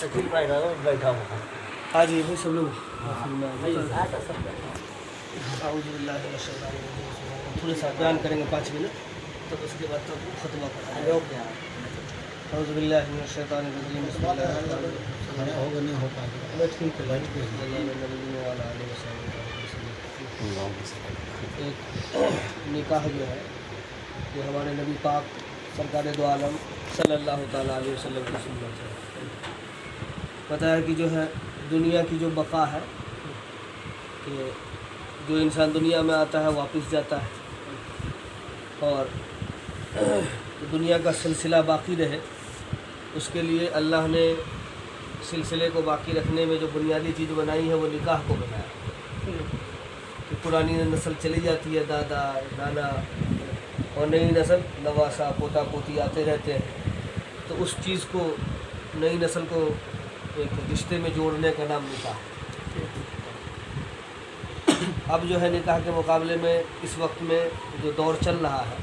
बैठा हुआ हाँ जी भाई सब लोग थोड़े सा बयान करेंगे 5 मिनट, तो उसके बाद तो खुतबा करेंगे। नहीं हो पाएगा। ठीक है बैठ के एक निकाह जो है ये हमारे नबी पाक सरकार दो आलम सल्लल्लाहु ताला अलैहि वसल्लम की सुन्नत है। पता है कि जो है दुनिया की जो बका है कि जो इंसान दुनिया में आता है वापस जाता है, और दुनिया का सिलसिला बाकी रहे उसके लिए अल्लाह ने सिलसिले को बाकी रखने में जो बुनियादी चीज़ बनाई है वो निकाह को बनाया कि पुरानी नस्ल चली जाती है, दादा नाना, और नई नस्ल नवासा पोता पोती आते रहते हैं, तो उस चीज़ को नई नस्ल को एक रिश्ते में जोड़ने का नाम निकाह। अब जो है निकाह के मुकाबले में इस वक्त में जो दौर चल रहा है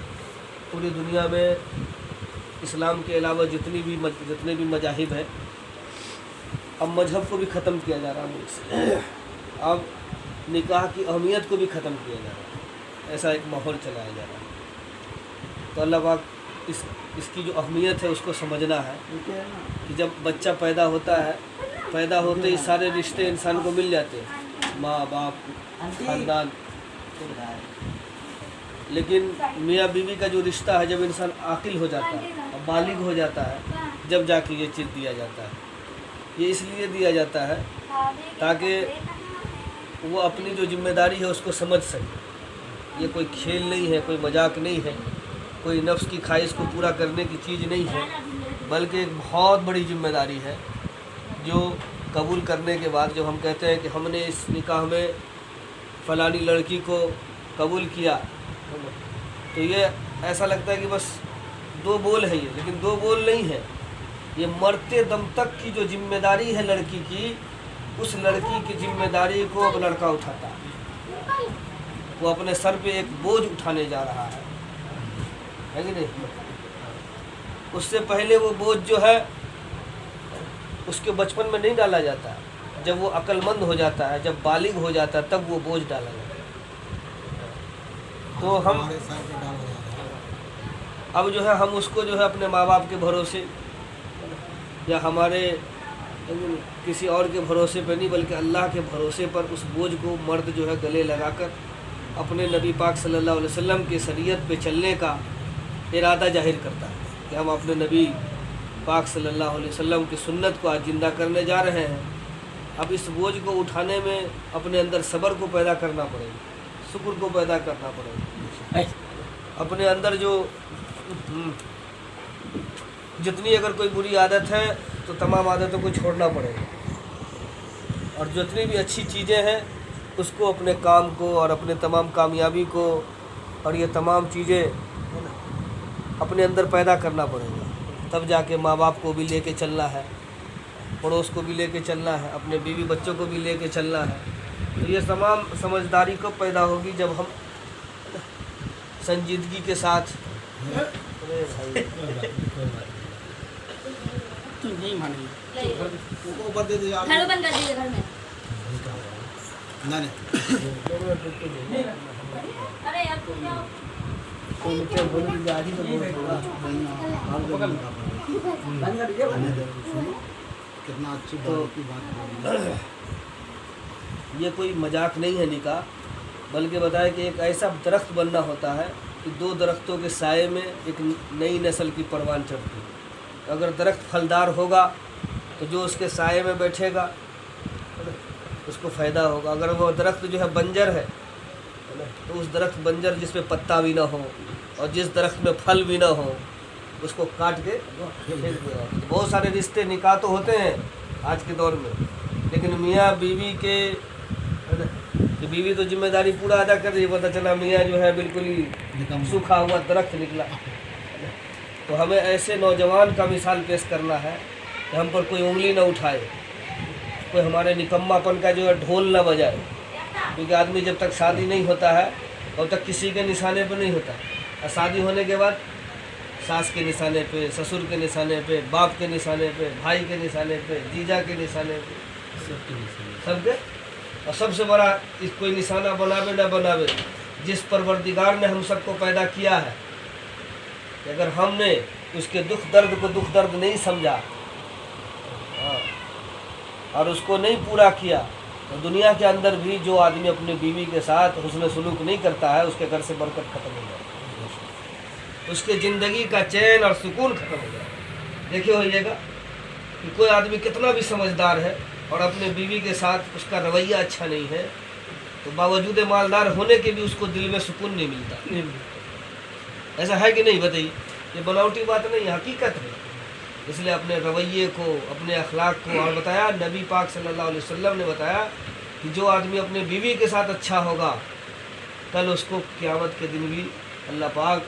पूरी दुनिया में इस्लाम के अलावा जितने भी मजाहिब हैं, अब मजहब को भी ख़त्म किया जा रहा है मुल्क से। अब निकाह की अहमियत को भी ख़त्म किया जा रहा है, ऐसा एक माहौल चलाया जा रहा है। तो अल्लाह पाक इसकी जो अहमियत है उसको समझना है कि जब बच्चा पैदा होता है, पैदा होते ही सारे रिश्ते इंसान को मिल जाते हैं, माँ बाप खानदान, लेकिन मियाँ बीवी का जो रिश्ता है जब इंसान आकिल हो जाता है और बालिग हो जाता है जब जाके ये चीज़ दिया जाता है। ये इसलिए दिया जाता है ताकि वो अपनी जो जिम्मेदारी है उसको समझ सके। ये कोई खेल नहीं है, कोई मजाक नहीं है, कोई नफ्स की ख्वाहिश को पूरा करने की चीज़ नहीं है, बल्कि एक बहुत बड़ी जिम्मेदारी है जो कबूल करने के बाद जब हम कहते हैं कि हमने इस निकाह में फ़लानी लड़की को कबूल किया, तो ये ऐसा लगता है कि बस 2 बोल है ये, लेकिन 2 बोल नहीं है। ये मरते दम तक की जो जिम्मेदारी है लड़की की, उस लड़की की जिम्मेदारी को अब लड़का उठाता है। वो अपने सर पे एक बोझ उठाने जा रहा है कि नहीं? उससे पहले वो बोझ जो है उसके बचपन में नहीं डाला जाता, जब वो अक्लमंद हो जाता है, जब बालिग हो जाता है, तब वो बोझ डाला जाता है। तो हम अब जो है हम उसको जो है अपने माँ बाप के भरोसे या हमारे किसी और के भरोसे पर नहीं, बल्कि अल्लाह के भरोसे पर उस बोझ को मर्द जो है गले लगाकर अपने नबी पाक सल्लल्लाहु अलैहि वसल्लम की शरीयत पे चलने का इरादा जाहिर करता है कि हम अपने नबी पाक सल्लल्लाहु अलैहि वसल्लम की सुन्नत को आज जिंदा करने जा रहे हैं। अब इस बोझ को उठाने में अपने अंदर सब्र को पैदा करना पड़ेगा, शुक्र को पैदा करना पड़ेगा। अपने अंदर जो जितनी अगर कोई बुरी आदत है तो तमाम आदतों को छोड़ना पड़ेगा, और जितनी भी अच्छी चीज़ें हैं उसको, अपने काम को और अपने तमाम कामयाबी को और ये तमाम चीज़ें अपने अंदर पैदा करना पड़ेगा। तब जाके माँ बाप को भी लेके चलना है, पड़ोस को भी लेके चलना है, अपने बीवी बच्चों को भी लेके चलना है। तो ये तमाम समझदारी कब पैदा होगी? जब हम संजीदगी के साथ नहीं मानेंगे। ऊपर दे दीजिए, घर बंद कर दीजिए, घर में नहीं अरे यार तुम जाओ। कितना अच्छी तो की बात। ये कोई मजाक नहीं है निकाह, बल्कि बताया कि एक ऐसा दरख्त बनना होता है कि 2 दरख्तों के साए में एक नई नस्ल की परवान चढ़ती है। अगर दरख्त फलदार होगा तो जो उसके साए में बैठेगा उसको फ़ायदा होगा। अगर वो दरख्त जो है बंजर है तो उस दरख्त बंजर जिसमें पत्ता भी ना हो और जिस दरख्त में फल भी ना हो उसको काट के फेंक दिया। बहुत सारे रिश्ते निकाह तो होते हैं आज के दौर में, लेकिन मियाँ बीवी के बीवी तो जिम्मेदारी पूरा अदा कर रही है, पता चला मियाँ जो है बिल्कुल ही सूखा हुआ दरख्त निकला। तो हमें ऐसे नौजवान का मिसाल पेश करना है कि हम पर कोई उंगली न उठाए, कोई हमारे निकम्मापन का जो है ढोल न बजाए, क्योंकि आदमी जब तक शादी नहीं होता है तब तक किसी के निशाने पर नहीं होता, और शादी होने के बाद सास के निशाने पे, ससुर के निशाने पे, बाप के निशाने पे, भाई के निशाने पे, जीजा के निशाने पे, सबके। और सबसे बड़ा इस कोई निशाना बनावे ना बनावे, जिस परवरदिगार ने हम सबको पैदा किया है, कि अगर हमने उसके दुख दर्द को दुख दर्द नहीं समझा और उसको नहीं पूरा किया, तो दुनिया के अंदर भी जो आदमी अपने बीवी के साथ हुस्न सलूक नहीं करता है, उसके घर से बरकत खत्म हो जाती है, उसके ज़िंदगी का चैन और सुकून खत्म हो जाता है। देखिए होइएगा कि कोई आदमी कितना भी समझदार है और अपने बीवी के साथ उसका रवैया अच्छा नहीं है, तो बावजूद मालदार होने के भी उसको दिल में सुकून नहीं मिलता। ऐसा है कि नहीं बताइए? ये बनावटी बात नहीं, हकीकत है। इसलिए अपने रवैये को, अपने अखलाक को, और बताया नबी पाक सल्लल्लाहु अलैहि वसल्लम ने बताया कि जो आदमी अपने बीवी के साथ अच्छा होगा, कल उसको क़यामत के दिन भी अल्लाह पाक,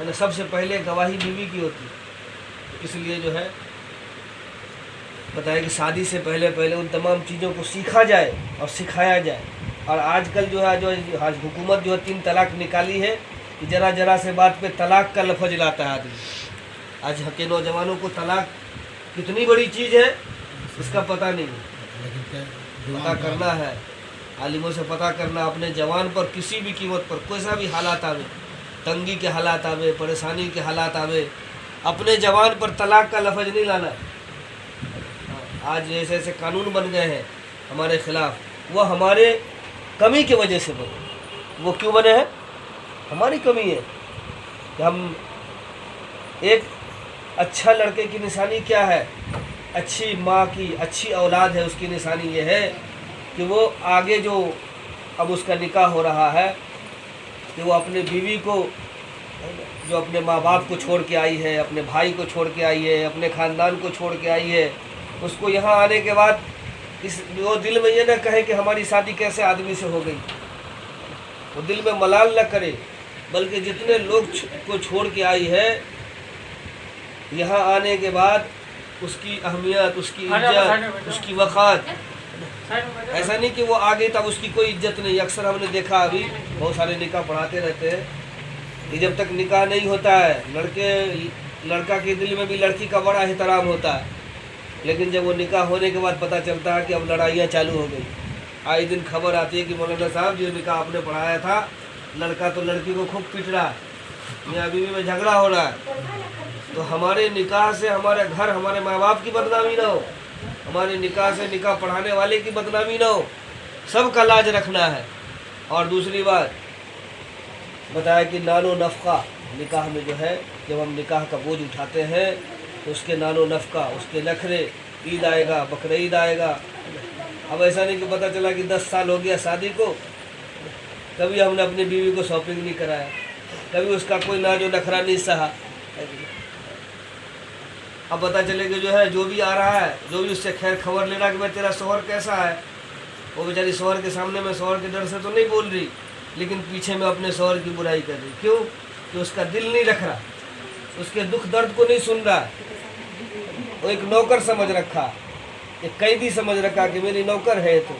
यानी सबसे पहले गवाही बीवी की होती है। इसलिए जो है बताया कि शादी से पहले पहले उन तमाम चीज़ों को सीखा जाए और सिखाया जाए। और आजकल जो है आज हुकूमत जो है 3 तलाक निकाली है कि जरा जरा से बात पे तलाक का लफ्ज़ लाता है आदमी। आज के नौजवानों को तलाक कितनी बड़ी चीज़ है इसका पता नहीं है। पता करना है, आलिमों से पता करना, अपने जवान पर किसी भी कीमत पर कोई सा भी हालात आवे, तंगी के हालात आवे, परेशानी के हालात आवे, अपने जवान पर तलाक का लफ्ज़ नहीं लाना। आज ऐसे ऐसे कानून बन गए हैं हमारे ख़िलाफ़, वो हमारे कमी की वजह से बने। वो क्यों बने हैं? हमारी कमी है कि हम एक अच्छा लड़के की निशानी क्या है, अच्छी माँ की अच्छी औलाद है, उसकी निशानी ये है कि वो आगे जो अब उसका निकाह हो रहा है कि वो अपने बीवी को, जो अपने माँ बाप को छोड़ के आई है, अपने भाई को छोड़ के आई है, अपने ख़ानदान को छोड़ के आई है, उसको यहाँ आने के बाद वो दिल में ये न कहे कि हमारी शादी कैसे आदमी से हो गई, वो दिल में मलाल न करे, बल्कि जितने लोग को छोड़ के आई है, यहाँ आने के बाद उसकी अहमियत, उसकी इज्जत, उसकी वक़ात, ऐसा नहीं कि वो आ गई तब उसकी कोई इज्जत नहीं। अक्सर हमने देखा, अभी बहुत सारे निकाह पढ़ाते रहते हैं कि जब तक निकाह नहीं होता है लड़का के दिल में भी लड़की का बड़ा एहतराम होता है, लेकिन जब वो निकाह होने के बाद पता चलता है कि अब लड़ाइयाँ चालू हो गई। आए दिन खबर आती है कि मौलाना साहब जो निकाह आपने पढ़ाया था, लड़का तो लड़की को खूब पिट रहा है, मियाँ बीवी में झगड़ा हो रहा है। तो हमारे निकाह से हमारे घर, हमारे माँ बाप की बदनामी ना हो, हमारे निकाह से निकाह पढ़ाने वाले की बदनामी ना हो, सबका लाज रखना है। और दूसरी बात बताया कि नानो नफ़क़ा, निकाह में जो है जब हम निकाह का बोझ उठाते हैं तो उसके नानो नफ़क़ा, उसके नखरे, ईद आएगा, बकरीद आएगा। अब ऐसा नहीं कि पता चला कि 10 साल हो गया शादी को, कभी हमने अपनी बीवी को शॉपिंग नहीं कराया, कभी उसका कोई ना जो नखरा नहीं सहा। अब पता चले कि जो है जो भी आ रहा है, जो भी उससे खैर खबर ले रहा कि भाई तेरा शौहर कैसा है, वो बेचारी शौहर के सामने में शौहर के डर से तो नहीं बोल रही, लेकिन पीछे में अपने शौहर की बुराई कर रही। क्यों? कि उसका दिल नहीं रख रहा, उसके दुख दर्द को नहीं सुन रहा। वो एक नौकर समझ रखा, एक कैदी समझ रखा कि मेरी नौकर है, तो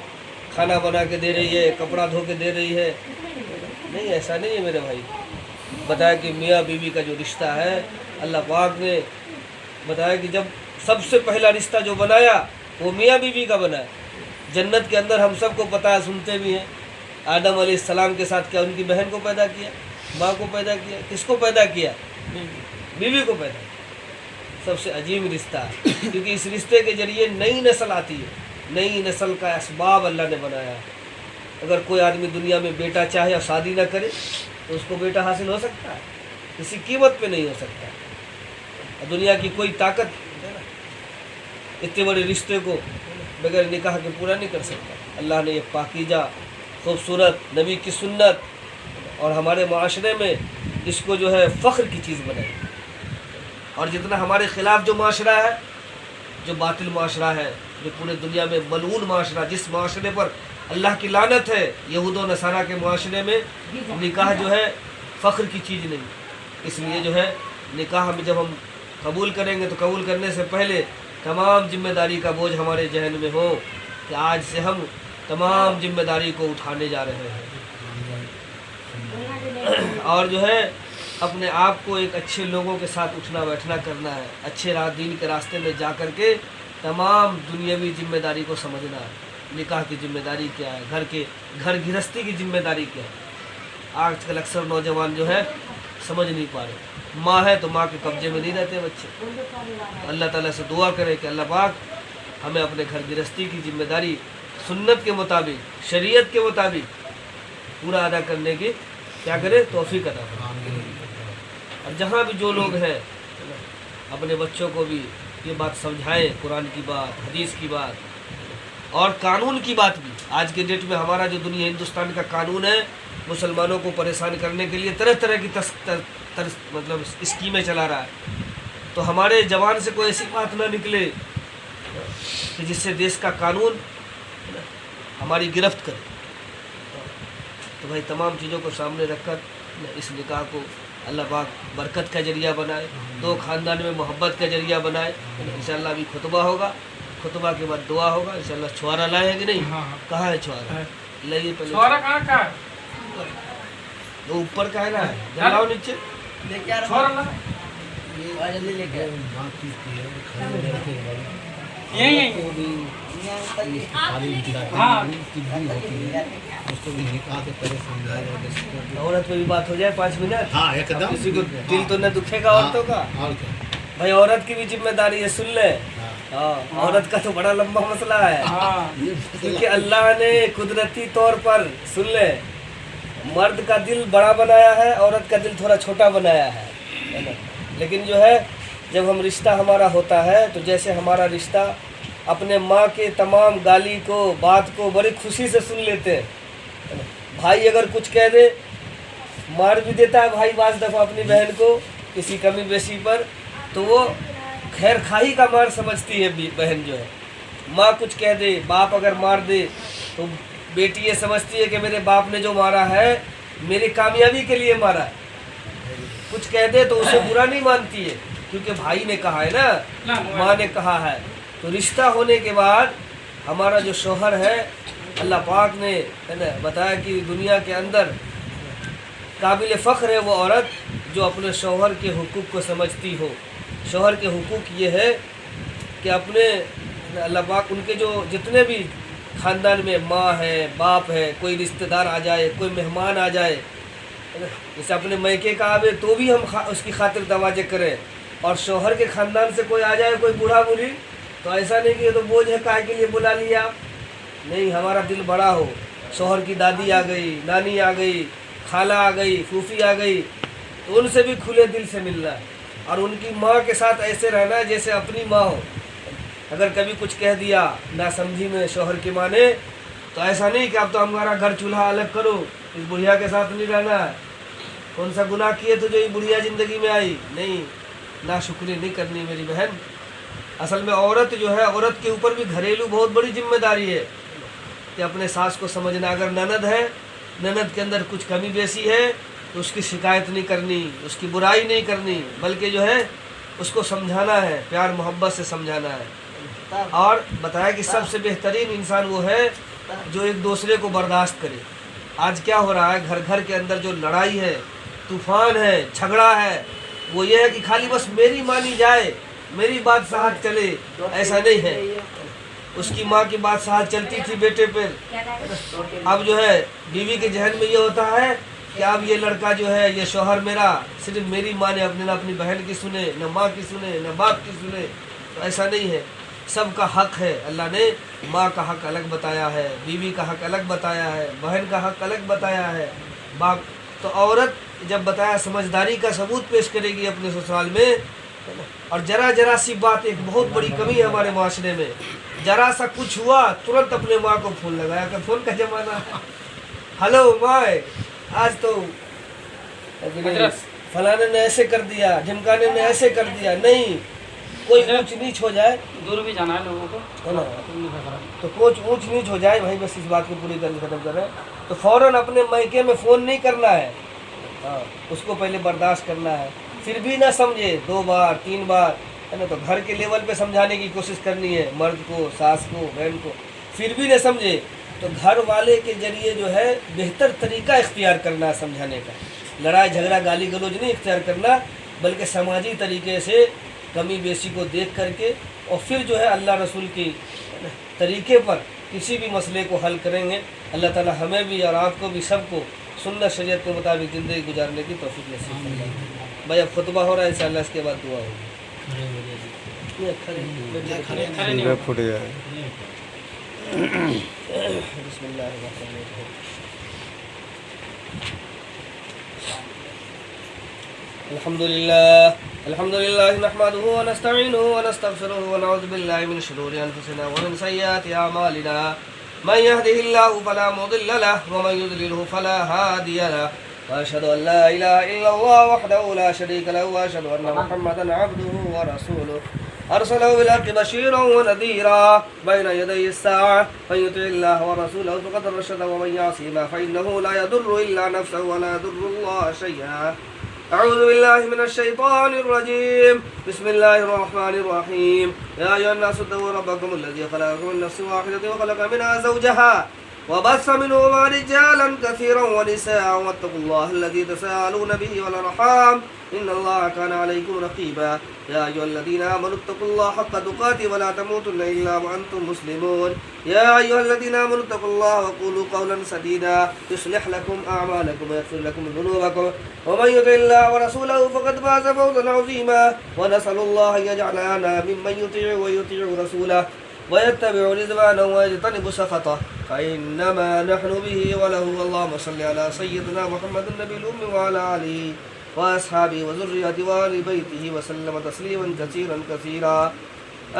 खाना बना के दे रही है, कपड़ा धो के दे रही है। नहीं, ऐसा नहीं है मेरे भाई। बताया कि मियाँ बीवी का जो रिश्ता है, अल्लाह पाक ने बताया कि जब सबसे पहला रिश्ता जो बनाया वो मियाँ बीवी का बनाया। जन्नत के अंदर हम सबको पता है, सुनते भी हैं, आदम अलैहिस्सलाम के साथ क्या उनकी बहन को पैदा किया, माँ को पैदा किया, किसको पैदा किया? बीवी को पैदा किया। सबसे अजीब रिश्ता है, क्योंकि इस रिश्ते के जरिए नई नस्ल आती है, नई नस्ल का असबाब अल्लाह ने बनाया। अगर कोई आदमी दुनिया में बेटा चाहे और शादी ना करे तो उसको बेटा हासिल हो सकता है? किसी कीमत पे नहीं हो सकता। दुनिया की कोई ताकत इतने बड़े रिश्ते को बगैर निकाह के पूरा नहीं कर सकता। अल्लाह ने ये पाकीजा खूबसूरत नबी की सुन्नत और हमारे माशरे में इसको जो है फ़ख्र की चीज़ बनाई। और जितना हमारे ख़िलाफ़ जो माशरा है, जो बातिल माशरा है, जो पूरे दुनिया में मलऊन माशरा, जिस माशरे पर अल्लाह की लानत है, यहूद व नसारा के माशरे में निकाह जो है फ़ख्र की चीज़ नहीं। इसलिए जो है निकाह में जब हम कबूल करेंगे तो कबूल करने से पहले तमाम जिम्मेदारी का बोझ हमारे जहन में हो कि आज से हम तमाम जिम्मेदारी को उठाने जा रहे हैं। और जो है अपने आप को एक अच्छे लोगों के साथ उठना बैठना करना है, अच्छे दीन के रास्ते में जा कर के तमाम दुनियावी जिम्मेदारी को समझना है। निकाह की जिम्मेदारी क्या है, घर गृहस्थी की जिम्मेदारी क्या है। आजकल अक्सर नौजवान जो है समझ नहीं पा रहे। माँ है तो माँ के कब्जे में नहीं रहते बच्चे। तो अल्लाह ताला से दुआ करें कि अल्लाह पाक हमें अपने घर गृहस्थी की जिम्मेदारी सुन्नत के मुताबिक, शरीयत के मुताबिक पूरा अदा करने की क्या करे, तौफीक अदा करें। और जहाँ भी जो लोग हैं अपने बच्चों को भी ये बात समझाएं, कुरान की बात, हदीस की बात और कानून की बात भी। आज के डेट में हमारा जो दुनिया हिंदुस्तान का कानून है मुसलमानों को परेशान करने के लिए तरह तरह की मतलब स्कीमें चला रहा है। तो हमारे जवान से कोई ऐसी बात ना निकले कि जिससे देश का कानून हमारी गिरफ्त करे। तो भाई तमाम चीज़ों को सामने रखकर इस निकाह को अल्लाह पाक बरकत का जरिया बनाए, दो ख़ानदान में मोहब्बत का जरिया बनाए। इंशाअल्लाह अभी खुतबा होगा, खुतबा के बाद दुआ होगा। इंशाअल्लाह छुआरा लाए हैं कि नहीं? कहाँ है छुआरा? लाइए पहले। छुआरा कहाँ का है? वो ऊपर का है ना, जलाओ नीचे। छुआरा ला। उसको भी निकाह के पहले समझाया। औरत पे भी बात हो जाए 5 मिनट। हाँ एकदम। किसी को दिल तो न दुखेगा औरतों का। और क्या भाई औरत की भी जिम्मेदारी है, सुन ले। हाँ, औरत का तो बड़ा लंबा मसला है। क्योंकि अल्लाह ने कुदरती तौर पर, सुन ले, मर्द का दिल बड़ा बनाया है, औरत का दिल थोड़ा छोटा बनाया है ना। लेकिन जो है जब हम रिश्ता हमारा होता है तो जैसे हमारा रिश्ता अपने माँ के तमाम गाली को, बात को बड़ी खुशी से सुन लेते हैं। भाई अगर कुछ कह दे, मार भी देता है भाई बाज़ दफ़ा अपनी बहन को किसी कमी बेसी पर, तो वो खैर खाही का मार समझती है बहन जो है। माँ कुछ कह दे, बाप अगर मार दे तो बेटी ये समझती है कि मेरे बाप ने जो मारा है मेरी कामयाबी के लिए मारा है। कुछ कह दे तो उसे बुरा नहीं मानती है, क्योंकि भाई ने कहा है ना, माँ ने कहा है। तो रिश्ता होने के बाद हमारा जो शौहर है, अल्लाह पाक ने है ना बताया कि दुनिया के अंदर काबिल फ़ख्र है वो औरत जो अपने शौहर के हुकूक को समझती हो। शौहर के हुकूक ये है कि अपने अल्लाह पाक उनके जो जितने भी ख़ानदान में माँ है, बाप है, कोई रिश्तेदार आ जाए, कोई मेहमान आ जाए, जैसे अपने मैके का आवे तो भी हम उसकी खातिर दरवाजे करें। और शौहर के ख़ानदान से कोई आ जाए, कोई बूढ़ा बूढ़ी, तो ऐसा नहीं कि ये तो बोझ है काहे के लिए बुला लिया। नहीं, हमारा दिल बड़ा हो। शौहर की दादी आ गई, नानी आ गई, खाला आ गई, फूफी आ गई, तो उनसे भी खुले दिल से मिलना है। और उनकी माँ के साथ ऐसे रहना है जैसे अपनी माँ हो। अगर कभी कुछ कह दिया ना समझी में शौहर की माँ ने, तो ऐसा नहीं कि अब तो हमारा घर चूल्हा अलग करो, इस बुढ़िया के साथ नहीं रहना है। कौन सा गुनाह किए तो जो ये बुढ़िया ज़िंदगी में आई? नहीं, ना शुक्री नहीं करनी मेरी बहन। असल में औरत जो है, औरत के ऊपर भी घरेलू बहुत बड़ी जिम्मेदारी है कि अपने सास को समझना। अगर ननद है, ननद के अंदर कुछ कमी बेसी है तो उसकी शिकायत नहीं करनी, उसकी बुराई नहीं करनी, बल्कि जो है उसको समझाना है, प्यार मोहब्बत से समझाना है। और बताया कि सबसे बेहतरीन इंसान वो है जो एक दूसरे को बर्दाश्त करे। आज क्या हो रहा है, घर घर के अंदर जो लड़ाई है, तूफ़ान है, झगड़ा है, वो ये है कि खाली बस मेरी मानी जाए, मेरी बात साथ चले। ऐसा नहीं है। उसकी माँ की बात साथ चलती थी बेटे पर, अब जो है बीवी के जहन में ये होता है कि अब ये लड़का जो है, ये शौहर मेरा सिर्फ मेरी माँ ने, अपने ना अपनी बहन की सुने, न माँ की सुने, न बाप की सुने। तो ऐसा नहीं है, सबका हक है। अल्लाह ने माँ का हक अलग बताया है, बीवी का हक अलग बताया है, बहन का हक अलग बताया है, बाप। तो औरत जब बताया समझदारी का सबूत पेश करेगी अपने ससुराल में। और जरा जरा सी बात, एक बहुत बड़ी कमी है हमारे माशरे में, जरा सा कुछ हुआ तुरंत अपने माँ को फ़ोन लगाया कि फ़ोन का ज़माना है। हेलो माँ, आज तो फलाने ने ऐसे कर दिया, ढिमकाने ने ऐसे कर दिया। नहीं, कोई ऊंच नीच हो जाए, दूर भी जाना है लोगों को, है ना, तो कोई ऊंच नीच हो जाए भाई, बस इस बात को पूरी करके ख़त्म करें तो फ़ौरन अपने मैके में फ़ोन नहीं करना है। हाँ, उसको पहले बर्दाश्त करना है। फिर भी ना समझे 2 बार 3 बार, है ना, तो घर के लेवल पे समझाने की कोशिश करनी है, मर्द को, सास को, बहन को। फिर भी ना समझे تو گھر والے کے ذریعے جو ہے بہتر طریقہ اختیار کرنا سمجھانے کا، لڑائی جھگڑا گالی گلوچ نہیں اختیار کرنا، بلکہ سماجی طریقے سے کمی بیسی کو دیکھ کر کے اور پھر جو ہے اللہ رسول کی طریقے پر کسی بھی مسئلے کو حل کریں گے۔ اللہ تعالی ہمیں بھی اور آپ کو بھی سب کو سنت شریعت کے مطابق زندگی گزارنے کی توفیق نصیب فرمائے۔ بھائی اب خطبہ ہو رہا ہے انشاءاللہ، اس کے بعد دعا ہوگی۔ بسم اللہ الرحمن الرحیم۔ الحمد للہ نحمده ونستعینه ونستغفره ونعوذ باللہ من شرور انفسنا ومن سیئات اعمالنا من يهده الله فلا مضل له ومن يضلله فلا هادي له واشهد ان لا اله الا الله وحده لا شريك له واشهد ان محمدا عبده ورسوله ارسله بالحق بشيرا ونذيرا بين يدي الساعه فيطع الله ورسوله فقد رشد ومن يعصهما فانه لا يضر الا نفسه ولا يضر الله شيئا أعوذ بالله من الشيطان الرجيم بسم الله الرحمن الرحيم يا أيها الناس اتقوا ربكم الذي خلقكم من نفس واحدة وخلق منها زوجها وبث منهما رجالا كثيرا ونساء واتقوا الله الذي تساءلون به والأرحام إن الله كان عليكم رقيبا يا أيها الذين آمنوا اتقوا الله حق تقاته ولا تموتن إلا وأنتم مسلمون يا أيها الذين آمنوا اتقوا الله وقولوا قولا سديدا يصلح لكم أعمالكم ويغفر لكم ذنوبكم ومن يطع الله ورسوله فقد فاز فوزا عظيما ونسأل الله أن يجعلنا ممن يطيع ويطيع رسوله ويتبع رضوانه ويجتنب سخطه فإنما نحن به وله اللهم صل على سيدنا محمد النبي الأمي وعلى آله وأصحابه وذريته وآل بيته وسلم تسليما كثيرا كثيرا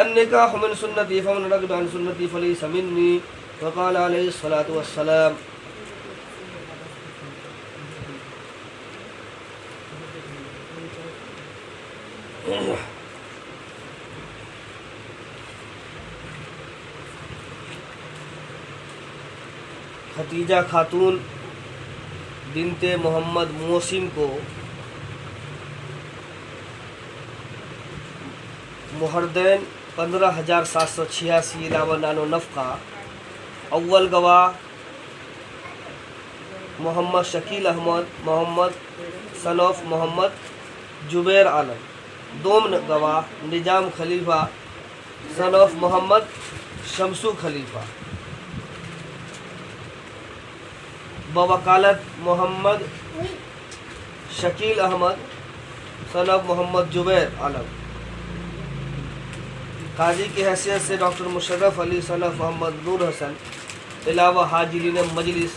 النكاح من سنتي فمن رغب عن سنتي فليس مني وقال عليه الصلاة والسلام خدیجہ خاتون بنت محمد موسم کو مہردین 15,786 علاوہ نان و نفقہ۔ اول گواہ محمد شکیل احمد محمد سن آف محمد جبیر عالم۔ دوم گواہ نظام خلیفہ سن آف محمد شمسو خلیفہ بوکالت محمد شکیل احمد سن آف محمد جبیر عالم۔ قاضی کی حیثیت سے doctor Musharraf Ali son of Mohammad Noor Hasan علاوہ حاضرین مجلس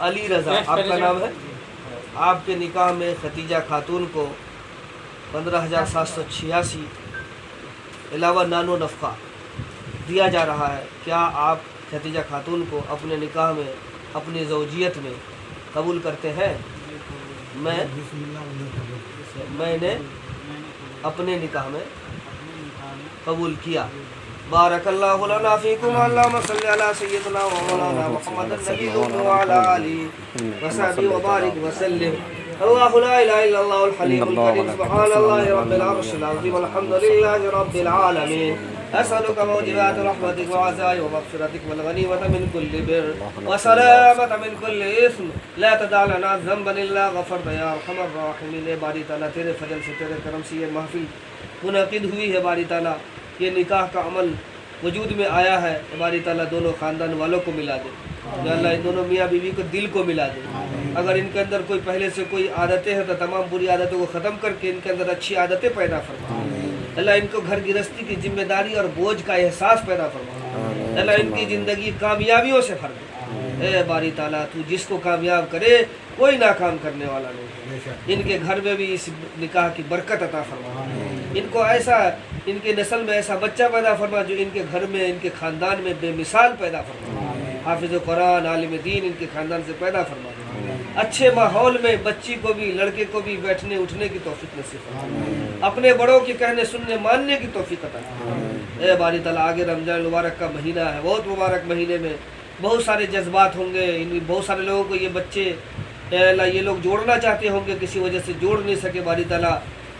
علی رضا آپ کا نام ہے۔ آپ کے نکاح میں خدیجہ خاتون کو 15,786 علاوہ نان و نفقہ دیا جا رہا ہے۔ کیا آپ خدیجہ خاتون کو اپنے نکاح میں اپنی زوجیت میں قبول کرتے ہیں؟ میں نے اپنے نکاح میں قبول کیا۔ بارک اللہ لنا فیکم اللہم صلی علی سیدنا و مولانا محمد النبی وعلی آلہ وصحبہ وبارک وسلم۔ اللہ لا الہ الا اللہ الحلیم الکریم سبحان اللہ رب العرش العظیم الحمد للہ رب العالمین۔ أسألك موجبات رحمتك وعزائي ومغفرتك والغنيمة من كل بر وسلامة من كل إثم لا تدع لنا ذنبا إلا غفرت يا أرحم الراحمين۔ باری تعالیٰ تیرے فضل سے تیرے کرم سے یہ محفل منعقد ہوئی ہے، باری تعالیٰ یہ نکاح کا عمل وجود میں آیا ہے، باری تعالیٰ دونوں خاندان والوں کو ملا دے، یا اللہ ان دونوں میاں بیوی کو دل کو ملا دے۔ اگر ان کے اندر کوئی پہلے سے کوئی عادتیں ہیں تو تمام بری عادتوں کو ختم کر کے ان کے اندر اچھی عادتیں پیدا فرما۔ اللہ ان کو گھر گرہستی کی ذمہ داری اور بوجھ کا احساس پیدا فرما۔ اللہ ان کی زندگی کامیابیوں سے بھر دے۔ اے باری تعالیٰ تو جس کو کامیاب کرے کوئی ناکام کرنے والا نہیں۔ ان کے گھر میں بھی اس نکاح کی برکت عطا فرما۔ ان کو ایسا ان کے نسل میں ایسا بچہ پیدا فرما جو ان کے گھر میں ان کے خاندان میں بے مثال پیدا فرما۔ حافظ قرآن عالم دین ان کے خاندان سے پیدا فرما۔ اچھے ماحول میں بچی کو بھی لڑکے کو بھی بیٹھنے اٹھنے کی توفیق نصیب فرما۔ اپنے بڑوں کے کہنے سننے ماننے کی توفیق عطا فرما۔ اے باری تعالیٰ آگے رمضان المبارک کا مہینہ ہے، بہت مبارک مہینے میں بہت سارے جذبات ہوں گے، بہت سارے لوگوں کو یہ بچے اے اللہ یہ لوگ جوڑنا چاہتے ہوں گے، کسی وجہ سے جوڑ نہیں سکے، باری تعالیٰ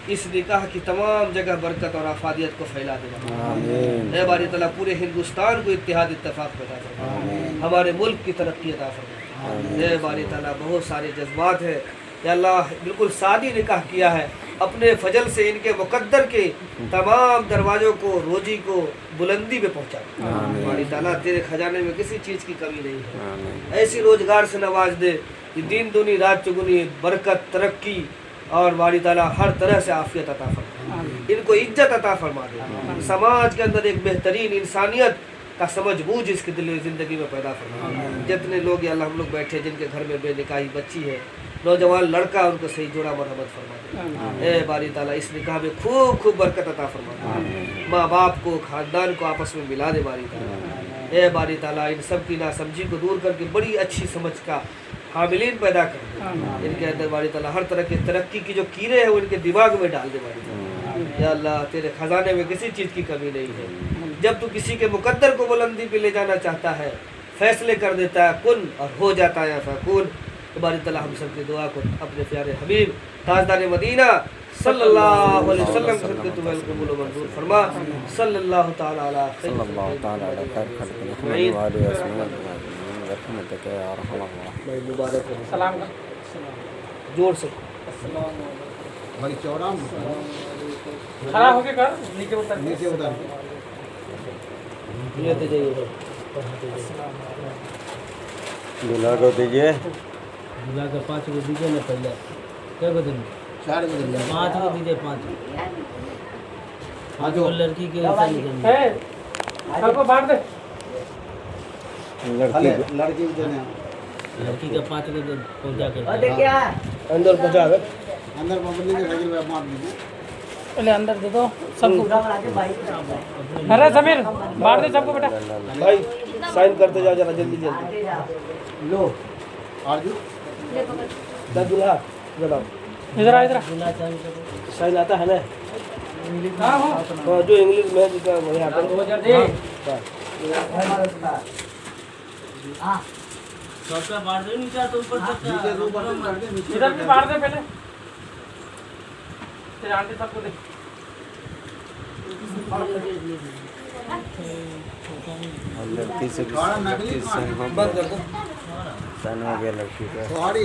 इस निकाह की तमाम जगह बरकत और आफादियत को फैला दे। ऐ बारी ताला पूरे हिंदुस्तान को इत्तेहाद इत्तेफाक पैदा फरमा, हमारे मुल्क की तरक्की अता फरमा। ऐ बारी ताला बहुत सारे जज्बात हैं या अल्लाह, बिल्कुल सादी निकाह किया है, अपने फजल से इनके मुकद्दर के तमाम दरवाज़ों को, रोजी को बुलंदी पे पहुँचा। बारी ताला तेरे खजाने में किसी चीज़ की कमी नहीं है, ऐसी रोजगार से नवाज दे कि दिन दुनी रात चुगुनी बरकत, तरक्की और बारी ताला हर तरह से आफियत अता फरमा, इनको इज्जत अता फरमा दे। समाज के अंदर एक बेहतरीन इंसानियत का समझ बूझ इसकी दिल ज़िंदगी में पैदा फरमा। जितने लोग या अल्लाह हम लोग बैठे जिनके घर में बेनिकाही बच्ची है, नौजवान लड़का, उनको सही जोड़ा मरहमत फरमा दे। ए बारी ताला इस निकाह में खूब खूब बरकत अता फरमा दे, माँ बाप को, खानदान को आपस में मिला दे बारी ताला। ए बारी ताला इन सब की नासमझी को दूर करके बड़ी अच्छी समझ का हामिलीन पैदा कर दे। इनके अंदर बारी ताला हर तरह की तरक्की की जो कीड़े हैं वो इनके दिमाग में डाल दे बारी ताला। या अल्लाह तेरे खजाने में किसी चीज़ की कमी नहीं है। जब तू किसी के मुकद्दर को बुलंदी पे ले जाना चाहता है, फैसले कर देता है, कुन और हो जाता है फकून। तो बारी ताला हम सब की दुआ को अपने प्यारे हबीब ताजदार मदीना सल्लल्लाहु अलैहि वसल्लम के तुम्हें कबूल व मंजूर फरमा। सल्लल्लाहु ताला अला खैर मुबारक हो। सलाम कर। जोर से भाई चौड़ा खड़ा होके कर, नीचे उतर। नीचे उतर। ये दे जाइए दूल्हा को दीजिए। दूल्हा का 5 को दीजिए ना, पहले क्या को देंगे? 4 बजे 5 को दीजिए, 5 को लड़की के ए, सबको बांट दे। लड़की को देने लड़की का 5 को पहुँचा कर क्या अंदर पहुँचा कर अंदर पब्लिक के साइकिल पे मार दीजिए। पहले अंदर दे दो सबको। अरे समीर बांट दे सबको बेटा। भाई साइन करते जाओ जरा जल्दी जल्दी। लो आरजू दूल्हा जरा इधर आ, इधर साइन आता है ना? हाँ हो। हाँ, जो इंग्लिश में जितना यहाँ पर सबका बांट दो, नीचे तो ऊपर नीचे दो बटन कर दे, नीचे इधर भी बांट दे पहले। तेरे आंटी सबको दे। लड़की से गाड़ा नकली सन बंद कर दो। हो गया लड़की का। सॉरी